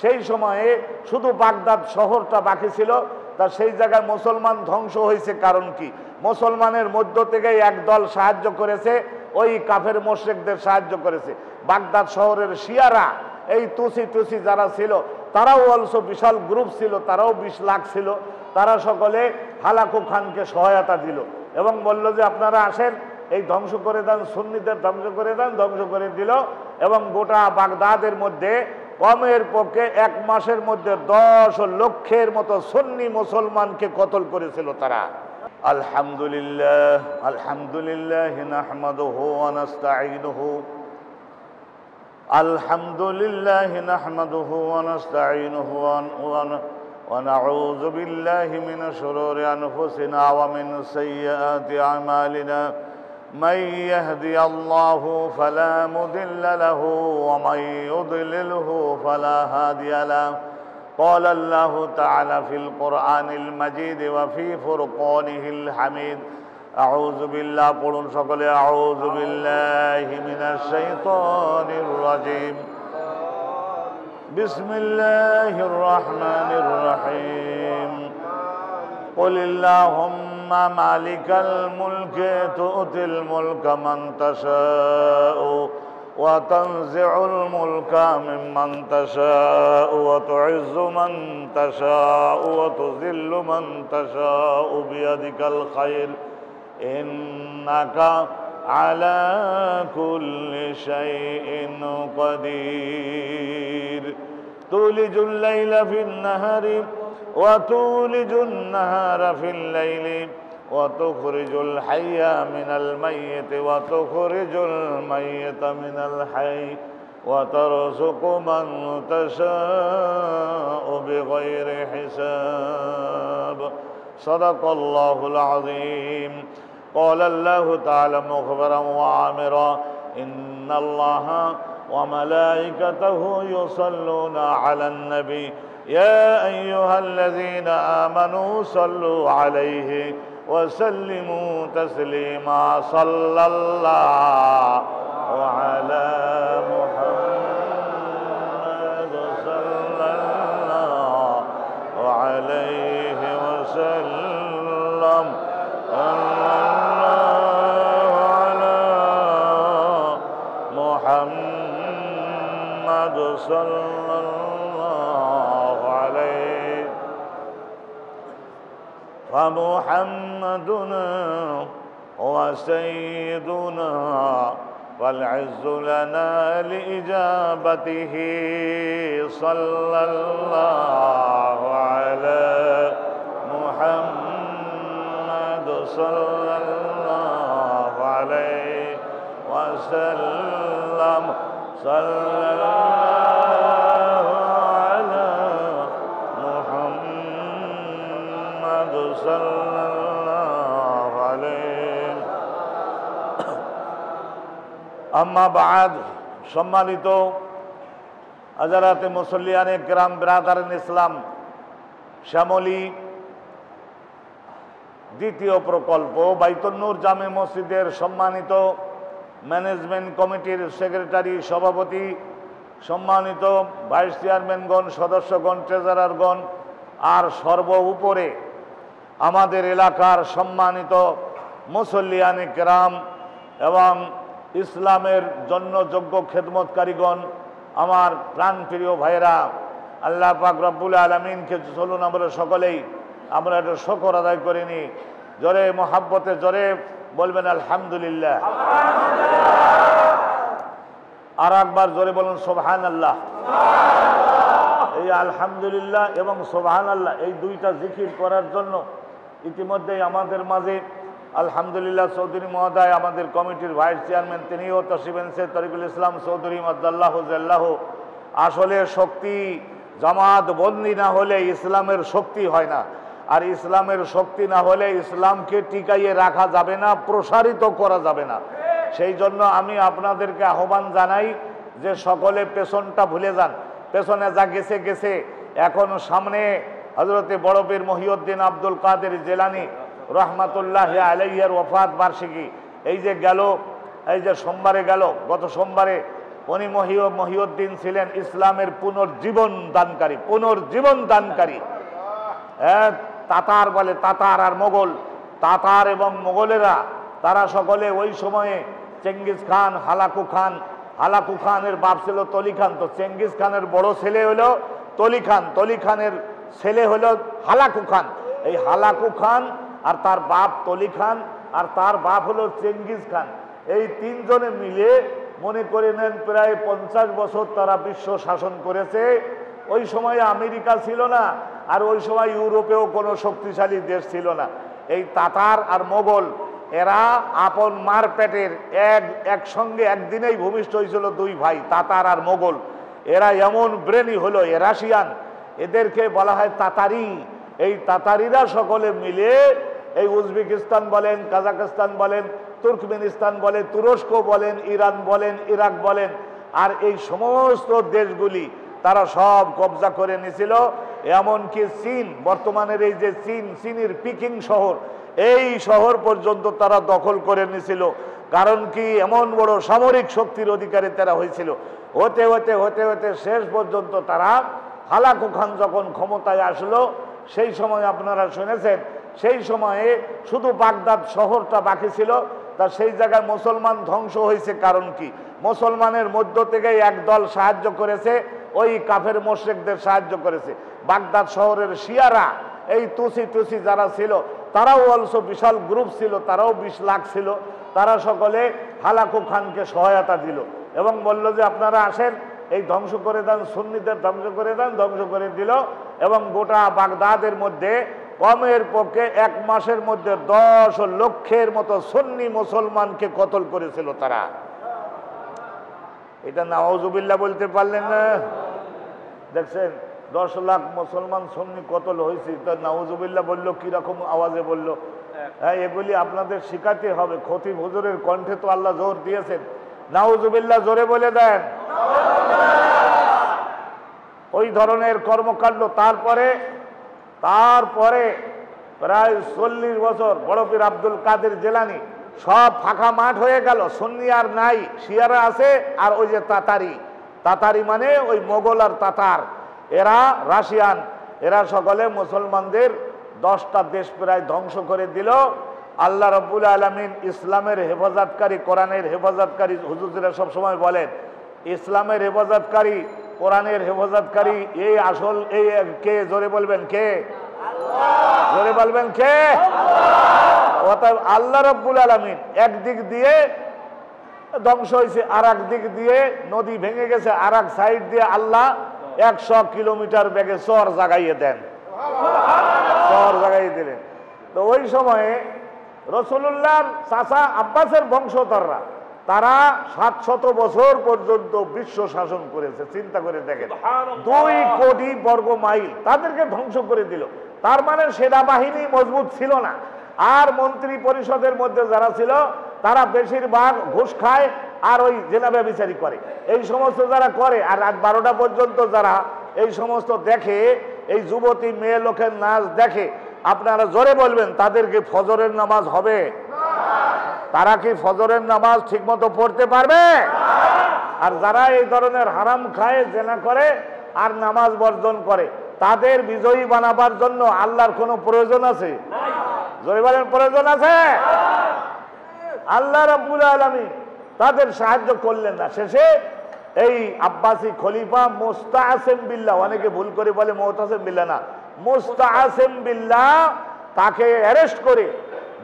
সেই সময়ে শুধু বাগদাদ শহরটা বাকি ছিল, তা সেই জায়গায় মুসলমান ধ্বংস হয়েছে কারণ কি? মুসলমানের মধ্য থেকে একদল সাহায্য করেছে, ওই কাফের মুশরিকদের সাহায্য করেছে। বাগদাদ শহরের শিয়ারা, এই তুসি টুসি যারা ছিল, তারাও অলসো বিশাল গ্রুপ ছিল, তারাও 20 লাখ ছিল। তারা সকলে হালাকু খানকে সহায়তা দিল এবং বলল যে আপনারা আসেন, এই ধ্বংস করে দেন, সুন্নিদের ধ্বংস করে দেন। ধ্বংস করে দিল এবং গোটা বাগদাদের মধ্যে কমের পক্ষে 1 মাসের মধ্যে 10 লক্ষের মতো সুন্নি মুসলমানকে কতল করেছিল তারা। আলহামদুলিল্লাহ, আলহামদুলিল্লাহ নাহমাদুহু ওয়া নাস্তাঈনুহু, আলহামদুলিল্লাহ নাহমাদুহু ওয়া নাস্তাঈনুহু ওয়া নাউযু বিল্লাহি মিনাশ শুরুরি আনফুসিনা ওয়া মিন সাইয়্যাতি আমালিনা। من يهدي الله فلا مضل له ومن يضلله فلا هادي له. قال الله تعالى في القرآن المجيد وفي فرقانه الحميد. أعوذ بالله قولوا সকলে أعوذ بالله من الشيطان الرجيم. بسم الله الرحمن الرحيم. قل اللهم مالك الملك تؤتي الملك من تشاء وتنزع الملك ممن تشاء وتعز من تشاء وتذل من تشاء بيدك الخير إنك على كل شيء قدير. تولج الليل في النهار وتولج النهار في الليل وتخرج الحي من الميت وتخرج الميت من الحي وترزق من تشاء بغير حساب. صدق الله العظيم. قال الله تعالى مخبرا وعامرا إن الله وملائكته يصلون على النبي يا أيها الذين آمنوا صلوا عليه وسلموا تسليما. صلى الله على محمد صلى الله عليه وسلم. صلى الله على محمد صلى فمحمدنا وسيدنا والعز لنا لإجابته. صلى الله على محمد صلى الله عليه وسلم. صلى الله على محمد صلى الله عليه. আম্মা বাদ, সম্মানিত হাজারাতে মুসল্লিয়ানে কিরাম, বিরাদারান ইসলাম, শ্যামলী দ্বিতীয় প্রকল্প বাইতুন নূর জামে মসজিদের সম্মানিত ম্যানেজমেন্ট কমিটির সেক্রেটারি, সভাপতি, সম্মানিত ভাইস চেয়ারম্যানগণ, সদস্যগণ, ট্রেজারারগণ, আর সর্ব উপরে আমাদের এলাকার সম্মানিত মুসল্লিয়ানে কেরাম এবং ইসলামের জন্য যোগ্য খেদমতকারীগণ, আমার প্রাণপ্রিয় ভাইরা, আল্লাহ পাক রব্বুল আলামিনকে চলুন আমরা সকলেই আমরা একটা শুকর আদায় করে নিই। জোরে মোহাব্বতে জোরে বলবেন আলহামদুলিল্লাহ। আর একবার জোরে বলুন সুবহানাল্লাহ। এই আলহামদুলিল্লাহ এবং সুবহানাল্লাহ এই দুইটা জিকির করার জন্য ইতিমধ্যেই আমাদের মাঝে আলহামদুলিল্লাহ চৌধুরী মহোদয়, আমাদের কমিটির ভাইস চেয়ারম্যান, তিনিও তশরিফ এনেছেন, তরিকুল ইসলাম চৌধুরী মাদ্দাল্লাহু জাল্লাহু। আসলে শক্তি জামাত বন্দি না হলে ইসলামের শক্তি হয় না, আর ইসলামের শক্তি না হলে ইসলামকে টিকাইয়ে রাখা যাবে না, প্রসারিত করা যাবে না। সেই জন্য আমি আপনাদেরকে আহ্বান জানাই যে সকলে পেছনটা ভুলে যান। পেছনে যা গেছে গেছে, এখন সামনে হযরতে বড় পীর মহিউদ্দিন আব্দুল কাদের জিলানী রহমাতুল্লাহি আলাইহির ওফাত বার্ষিকী। এই যে গেল, এই যে সোমবারে গেল, গত সোমবারে উনি মহিউদ্দিন ছিলেন ইসলামের পুনর্জীবন দানকারী। তাতার বলে, তাতার আর মোগল, তাতার এবং মোগলেরা তারা সকলে ওই সময়ে চেঙ্গিস খান, হালাকু খানের বাপ ছিল তলি খান। তো চেঙ্গিস খানের বড় ছেলে হলো তলি খানের ছেলে হলো হালাকু খান। এই হালাকু খান আর তার বাপ তলি খান আর তার বাপ হলো চেঙ্গিস খান। এই তিনজনে মিলে মনে করে নেন প্রায় 50 বছর তারা বিশ্ব শাসন করেছে। ওই সময় আমেরিকা ছিল না, আর ওই সময় ইউরোপেও কোনো শক্তিশালী দেশ ছিল না। এই তাতার আর মোগল এরা আপন মার পেটের একসঙ্গে একদিনেই ভূমিষ্ঠ হয়েছিল দুই ভাই, তাতার আর মোগল। এরা এমন ব্রেনি হলো রাশিয়ান, এদেরকে বলা হয় তাতারি। এই তাতারিরা সকলে মিলে এই উজবেকিস্তান বলেন, কাজাকস্তান বলেন, তুর্কমেনিস্তান বলেন, তুরস্ক বলেন, ইরান বলেন, ইরাক বলেন, আর এই সমস্ত দেশগুলি তারা সব কবজা করে নিয়েছিল। এমনকি চীন, বর্তমানের এই যে চীনের পিকিং শহর, এই শহর পর্যন্ত তারা দখল করে নিয়েছিল। কারণ কি, এমন বড় সামরিক শক্তির অধিকারী তারা হয়েছিল। হতে হতে হতে হতে শেষ পর্যন্ত তারা হালাকু খান যখন ক্ষমতায় আসলো, সেই সময় আপনারা শুনেছেন, সেই সময়ে শুধু বাগদাদ শহরটা বাকি ছিল। তা সেই জায়গায় মুসলমান ধ্বংস হয়েছে। কারণ কি, মুসলমানের মধ্য থেকে একদল সাহায্য করেছে, ওই কাফের মোশরিকদের সাহায্য করেছে। বাগদাদ শহরের শিয়ারা, এই তুসি যারা ছিল, তারাও অলসো বিশাল গ্রুপ ছিল, তারাও 20 লাখ ছিল। তারা সকলে হালাকু খানকে সহায়তা দিল এবং বলল যে আপনারা আসেন, এই ধ্বংস করে দেন, সুন্নিদের ধ্বংস করে দেন। ধ্বংস করে দিল এবং গোটা বাগদাদের মধ্যে কমের পক্ষে 1 মাসের মধ্যে 10 লক্ষের মতো সুন্নি মুসলমানকে কতল করেছিল তারা। এটা নাউজুবিল্লাহ বলতে পারলেন না? দেখছেন 10 লাখ মুসলমান সুন্নি কতল হয়েছে, তা নাউজুবিল্লাহ বললো কিরকম আওয়াজে বললো? হ্যাঁ, এগুলি আপনাদের শিখাতে হবে। খতিব হুজুরের কণ্ঠে তো আল্লাহ জোর দিয়েছেন। নাউজুবিল্লাহ জোরে বলে দেন। ওই ধরনের কর্মকাণ্ড। তারপরে প্রায় 40 বছর বড় পীর আব্দুল কাদের জিলানী, সব ফাঁকা মাঠ হয়ে গেল, সুন্নি আর নাই, শিয়ারা আছে। আর ওই যে তাতারি মানে ওই মোগল আর তাতার, এরা রাশিয়ান, এরা সকলে মুসলমানদের 10টা দেশ প্রায় ধ্বংস করে দিল। আল্লাহ রাব্বুল আলামিন ইসলামের হেফাজতকারী, কোরআনের হেফাজতকারী, হুজুররা সবসময় বলেন ইসলামের হেফাজতকারী, কোরআনের হেফাজতকারী এই আসল, এই কে? জোরে বলবেন কে? জোরে বলবেন কে? অতএব আল্লাহ রাব্বুল আলামিন একদিক দিয়ে ধ্বংস হয়েছে, আর এক দিক দিয়ে নদী ভেঙে গেছে, আর এক সাইড দিয়ে আল্লাহ 100 কিলোমিটার বেগে চর জাগাইয়ে দেন, চর জাগাইয়ে দিলেন। তো ওই সময়ে রাসূলুল্লাহর চাচা আব্বাসের বংশধররা, তারা 700 বছর পর্যন্ত বিশ্ব শাসন করেছে। চিন্তা করে দেখেন, 2 কোটি বর্গ মাইল তাদেরকে ধ্বংস করে দিল। তার মানে সেনাবাহিনী মজবুত ছিল না। আর মন্ত্রী পরিষদের মধ্যে যারা ছিল, তারা বেশিরভাগ ঘুষ খায় আর ওই জেনা ব্যভিচারী করে। এই সমস্ত যারা করে, আর রাত 12টা পর্যন্ত যারা এই সমস্ত দেখে, এই যুবতী মেয়ে লোকের নাচ দেখে, আপনারা জোরে বলবেন তাদেরকে ফজরের নামাজ হবে? তারা কি ফজরের নামাজ ঠিক মতো পড়তে পারবে? আর যারা এই ধরনের হারাম খায়, জেনা করে আর নামাজ বর্জন করে, তাদের বিজয়ী বানাবার জন্য আল্লাহর কোনো প্রয়োজন আছে? জোরে বলেন, প্রয়োজন আছে? আল্লাহ রাব্বুল আলামিন তাদের সাহায্য করলেন না। শেষে এই আব্বাসী খলিফা মুস্তাআসিম বিল্লাহ, অনেকে ভুল করে বলে মুতাসিম বিল্লাহ, না, মুস্তাআসিম বিল্লাহ, তাকে অ্যারেস্ট করে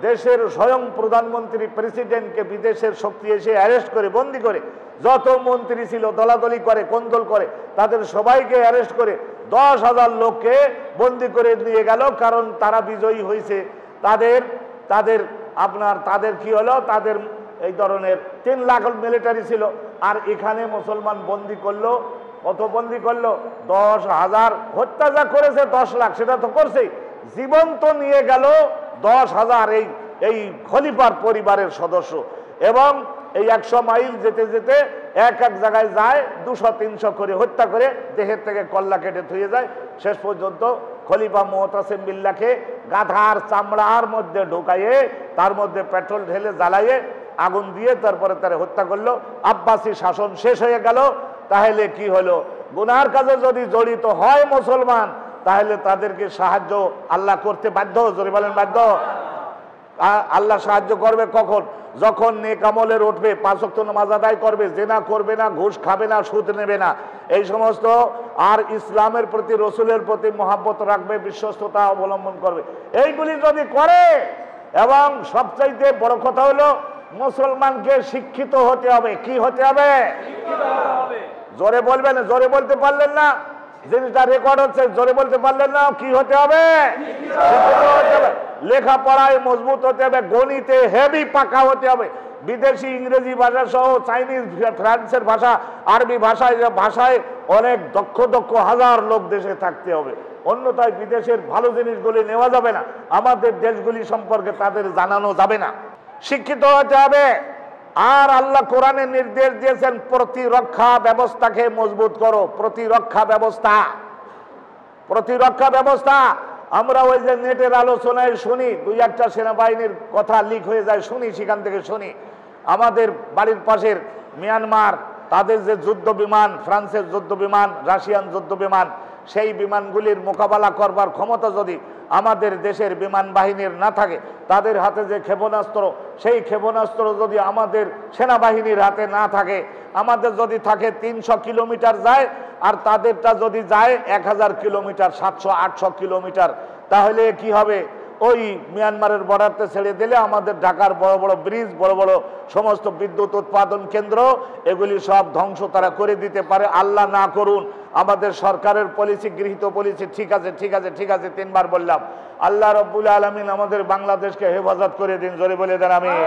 দেশের স্বয়ং প্রধানমন্ত্রী, প্রেসিডেন্টকে বিদেশের শক্তি এসে অ্যারেস্ট করে, বন্দি করে, যত মন্ত্রী ছিল দলাদলি করে, কোন্দল করে, তাদের সবাইকে অ্যারেস্ট করে 10,000 লোককে বন্দি করে নিয়ে গেল। কারণ তারা বিজয়ী হয়েছে। তাদের কি হলো, তাদের এই ধরনের 3 লাখ মিলিটারি ছিল। আর এখানে মুসলমান বন্দি করলো, কত বন্দি করলো? 10,000। হত্যা যা করেছে 10 লাখ, সেটা তো করছেই, জীবন্ত নিয়ে গেল 10,000 এই খলিফার পরিবারের সদস্য। এবং এই 100 মাইল যেতে যেতে এক জায়গায় যায় 200-300 করে হত্যা করে দেহের থেকে কল্লা কেটে থুয়ে যায়। শেষ পর্যন্ত খলিফা মুতাসিম বিল্লাহকে গাধার চামড়ার মধ্যে ঢুকাইয়ে, তার মধ্যে পেট্রোল ঢেলে জ্বালাইয়ে আগুন দিয়ে তারপরে তারা হত্যা করলো, আব্বাসী শাসন শেষ হয়ে গেল। তাহলে কি হলো, গুনার কাজে যদি জড়িত হয় মুসলমান, তাহলে তাদেরকে সাহায্য আল্লাহ করতে বাধ্য। জোরে বলেন বাধ্য। আল্লাহ সাহায্য করবে কখন? যখন নেক আমলের উঠবে, 5 ওয়াক্ত নামাজ আদায় করবে, জিনা করবে না, ঘুষ খাবে না, সুদ নেবে না, এই সমস্ত, আর ইসলামের প্রতি, রসুলের প্রতি মহব্বত রাখবে, বিশ্বস্ততা অবলম্বন করবে, এইগুলি যদি করে। এবং সবচাইতে বড় কথা হলো মুসলমানকে শিক্ষিত হতে হবে। কি হতে হবে? জোরে বলবেন, জোরে বলতে পারলেন না, জিনিসটা রেকর্ড হচ্ছে, জোরে বলতে পারলেন না। কি হতে হবে? লেখাপড়ায় মজবুত হতে হবে, গণিতে হেভি পাকা হতে হবে, বিদেশি ইংরেজি ভাষা সহ চাইনিজ, ফ্রান্সের ভাষা, আরবি ভাষায় অনেক দক্ষ হাজার লোক দেশে থাকতে হবে। অন্যথায় বিদেশের ভালো জিনিসগুলি নেওয়া যাবে না, আমাদের দেশগুলি সম্পর্কে তাদের জানানো যাবে না। শিক্ষিত হতে হবে। আর আল্লাহ কোরআনে নির্দেশ দিয়েছেন, প্রতিরক্ষা ব্যবস্থাকে মজবুত করো। প্রতিরক্ষা ব্যবস্থা আমরা ওই যে নেটের আলোচনায় শুনি, 2-1টা সেনাবাহিনীর কথা লিক হয়ে যায়, শুনি, সেখান থেকে শুনি আমাদের বাড়ির পাশের মিয়ানমার, তাদের যে যুদ্ধ বিমান, ফ্রান্সের যুদ্ধ বিমান, রাশিয়ান যুদ্ধ বিমান, সেই বিমানগুলির মোকাবেলা করবার ক্ষমতা যদি আমাদের দেশের বিমান বাহিনীর না থাকে, তাদের হাতে যে ক্ষেপণাস্ত্র, সেই ক্ষেপণাস্ত্র যদি আমাদের সেনাবাহিনীর হাতে না থাকে, আমাদের যদি থাকে 300 কিলোমিটার যায়, আর তাদেরটা যদি যায় 1000 কিলোমিটার, 700-800 কিলোমিটার, তাহলে কি হবে? ওই মিয়ানমারের বর্ডারতে ছেড়ে দিলে আমাদের ঢাকার বড় বড় ব্রিজ, বড় বড় সমস্ত বিদ্যুৎ উৎপাদন কেন্দ্র, এগুলি সব ধ্বংস তারা করে দিতে পারে। আল্লাহ না করুন। আমাদের সরকারের পলিসি, গৃহীত পলিসি, ঠিক আছে, ঠিক আছে, ঠিক আছে, 3 বার বললাম। আল্লাহ রাব্বুল আলামিন আমাদের বাংলাদেশকে হেফাজত করে দিন। জোরে বলে দেন আমিন।